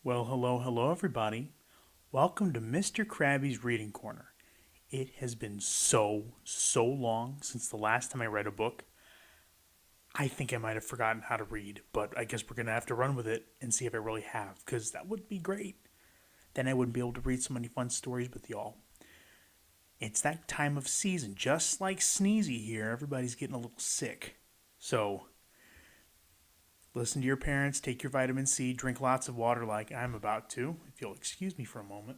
Well, hello, everybody. Welcome to Mr. Krabbe's Reading Corner. It has been so long since the last time I read a book. I think I might have forgotten how to read, but I guess we're going to have to run with it and see if I really have, because that would be great. Then I wouldn't be able to read so many fun stories with y'all. It's that time of season, just like Sneezy here. Everybody's getting a little sick. So, listen to your parents, take your vitamin C, drink lots of water like I'm about to, if you'll excuse me for a moment.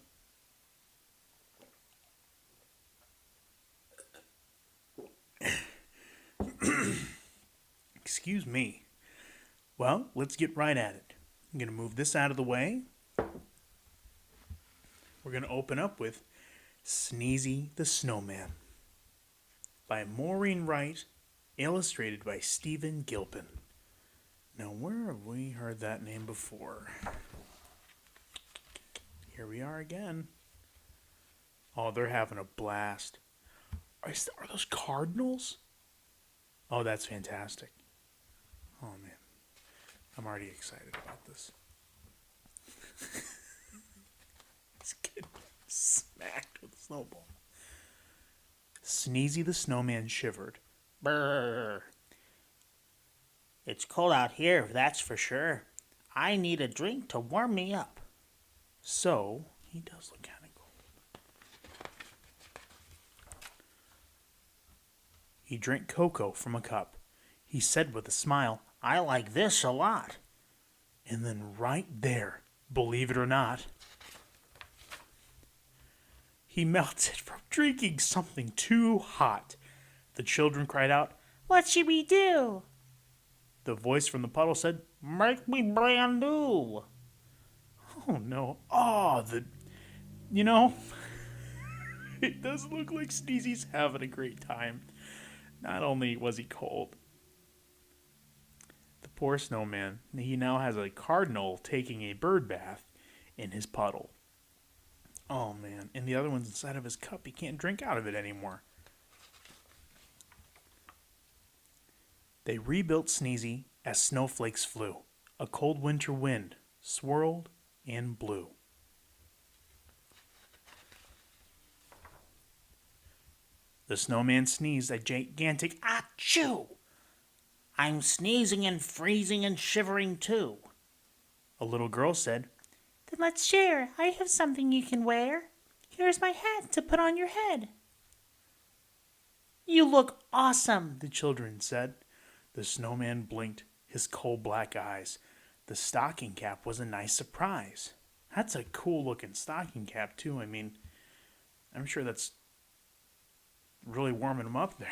Excuse me. Well, let's get right at it. I'm going to move this out of the way. We're going to open up with Sneezy the Snowman by Maureen Wright, illustrated by Stephen Gilpin. Now, where have we heard that name before? Here we are again. Oh, they're having a blast. Are those cardinals? Oh, that's fantastic. Oh, man. I'm already excited about this. It's getting smacked with a snowball. Sneezy the Snowman shivered. Brrr. It's cold out here, that's for sure. I need a drink to warm me up. So, he does look kind of cold. He drank cocoa from a cup. He said with a smile, I like this a lot. And then right there, believe it or not, he melted from drinking something too hot. The children cried out, What should we do? The voice from the puddle said, Make me brand new. Oh no. It does look like Sneezy's having a great time. Not only was he cold, the poor snowman, he now has a cardinal taking a bird bath in his puddle. Oh man, and the other one's inside of his cup. He can't drink out of it anymore. They rebuilt Sneezy as snowflakes flew. A cold winter wind swirled and blew. The snowman sneezed a gigantic Achoo! I'm sneezing and freezing and shivering too. A little girl said, Then let's share. I have something you can wear. Here's my hat to put on your head. You look awesome, the children said. The snowman blinked his coal black eyes. The stocking cap was a nice surprise. That's a cool looking stocking cap too. I mean, I'm sure that's really warming him up there.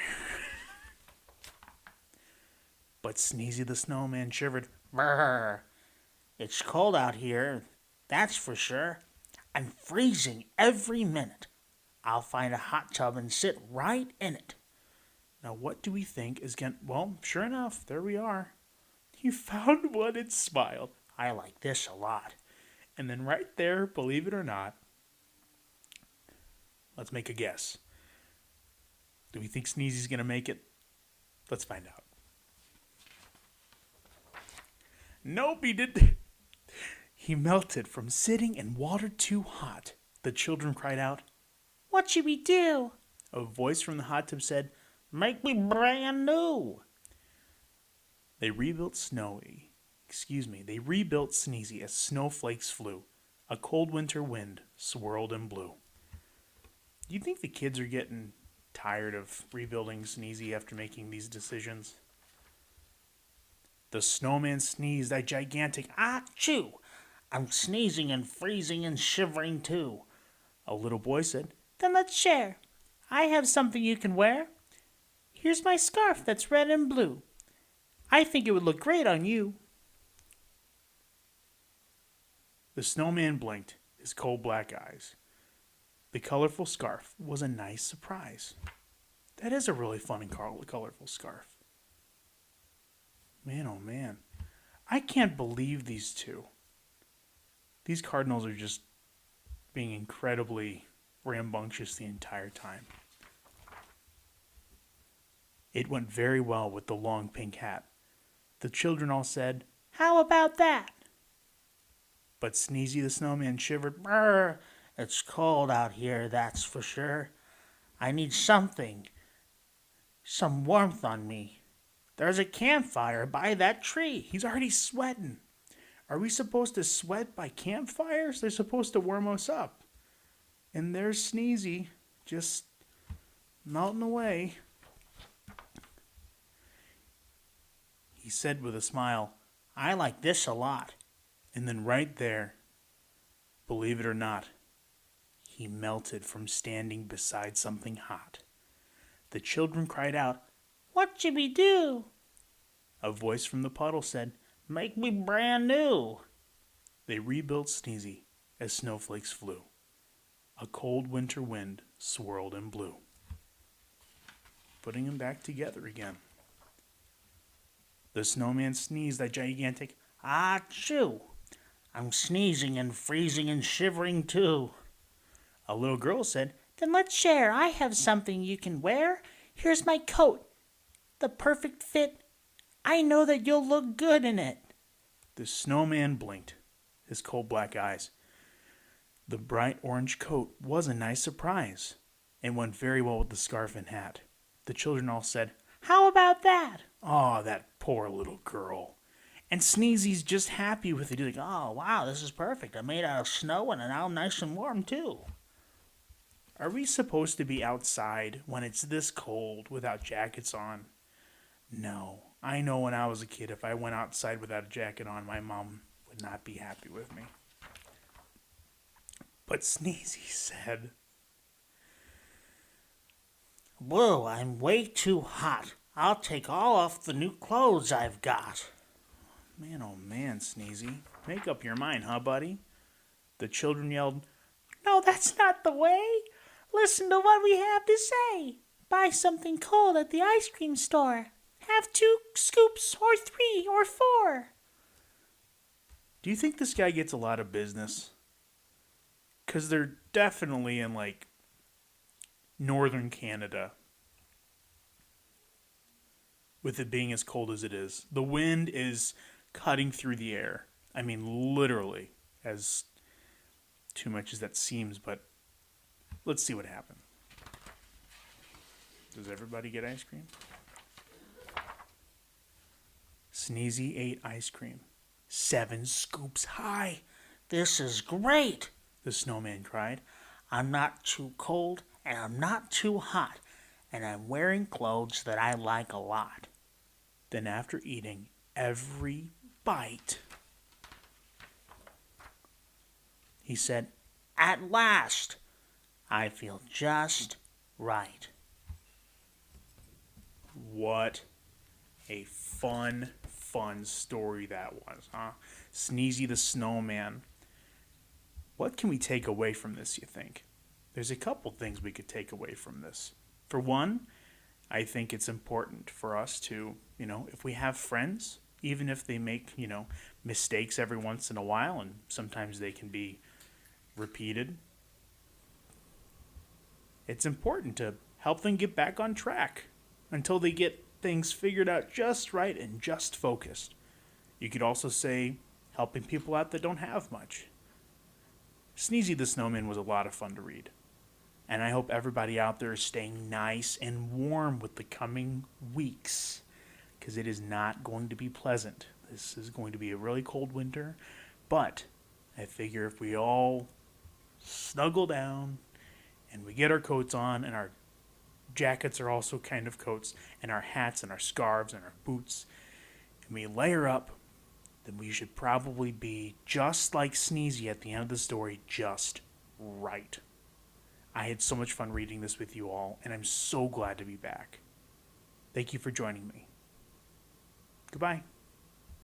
But Sneezy the Snowman shivered. Brrr. It's cold out here, that's for sure. I'm freezing every minute. I'll find a hot tub and sit right in it. Now what do we think is going to... Well, sure enough, there we are. He found one and smiled. I like this a lot. And then right there, believe it or not, let's make a guess. Do we think Sneezy's going to make it? Let's find out. Nope, he didn't. He melted from sitting in water too hot. The children cried out, What should we do? A voice from the hot tub said, Make me brand new. They rebuilt Sneezy as snowflakes flew. A cold winter wind swirled and blew. Do you think the kids are getting tired of rebuilding Sneezy after making these decisions? The snowman sneezed a gigantic Achoo! I'm sneezing and freezing and shivering too. A little boy said, Then let's share. I have something you can wear. Here's my scarf that's red and blue. I think it would look great on you. The snowman blinked his coal black eyes. The colorful scarf was a nice surprise. That is a really fun and colorful scarf. Man, oh man. I can't believe these two. These cardinals are just being incredibly rambunctious the entire time. It went very well with the long pink hat. The children all said, How about that? But Sneezy the Snowman shivered. Brr, it's cold out here, that's for sure. I need something, some warmth on me. There's a campfire by that tree. He's already sweating. Are we supposed to sweat by campfires? They're supposed to warm us up. And there's Sneezy, just melting away. He said with a smile, I like this a lot. and then right there, believe it or not, he melted from standing beside something hot. The children cried out, What should we do? A voice from the puddle said, Make me brand new. They rebuilt Sneezy as snowflakes flew. A cold winter wind swirled and blew, putting him back together again. The snowman sneezed a gigantic, Achoo! I'm sneezing and freezing and shivering too. A little girl said, Then let's share. I have something you can wear. Here's my coat. The perfect fit. I know that you'll look good in it. The snowman blinked, his coal black eyes. The bright orange coat was a nice surprise and went very well with the scarf and hat. The children all said, How about that? "Aw, that poor little girl." And Sneezy's just happy with it. He's like, Oh, wow, this is perfect. I'm made out of snow and now I'm nice and warm too. are we supposed to be outside when it's this cold without jackets on? No. I know when I was a kid, if I went outside without a jacket on, my mom would not be happy with me. But Sneezy said, Whoa, I'm way too hot. I'll take all off the new clothes I've got. Man, oh man, Sneezy. Make up your mind, huh, buddy? The children yelled, No, that's not the way. Listen to what we have to say. Buy something cold at the ice cream store. Have 2 scoops or 3 or 4. Do you think this guy gets a lot of business? Because they're definitely in, like, northern Canada. With it being as cold as it is. The wind is cutting through the air. I mean, literally. As too much as that seems, but let's see what happens. Does everybody get ice cream? Sneezy ate ice cream. 7 scoops high. This is great. The snowman cried. I'm not too cold and I'm not too hot. And I'm wearing clothes that I like a lot. Then after eating every bite, he said, At last, I feel just right. What a fun story that was, huh? Sneezy the Snowman. What can we take away from this, you think? There's a couple things we could take away from this. For one, I think it's important for us to, if we have friends, even if they make, mistakes every once in a while, and sometimes they can be repeated, it's important to help them get back on track until they get things figured out just right and just focused. You could also say helping people out that don't have much. Sneezy the Snowman was a lot of fun to read. And I hope everybody out there is staying nice and warm with the coming weeks, because it is not going to be pleasant. This is going to be a really cold winter, but I figure if we all snuggle down and we get our coats on, and our jackets are also kind of coats, and our hats and our scarves and our boots, and we layer up, then we should probably be just like Sneezy at the end of the story, just right. I had so much fun reading this with you all, and I'm so glad to be back. Thank you for joining me. Goodbye.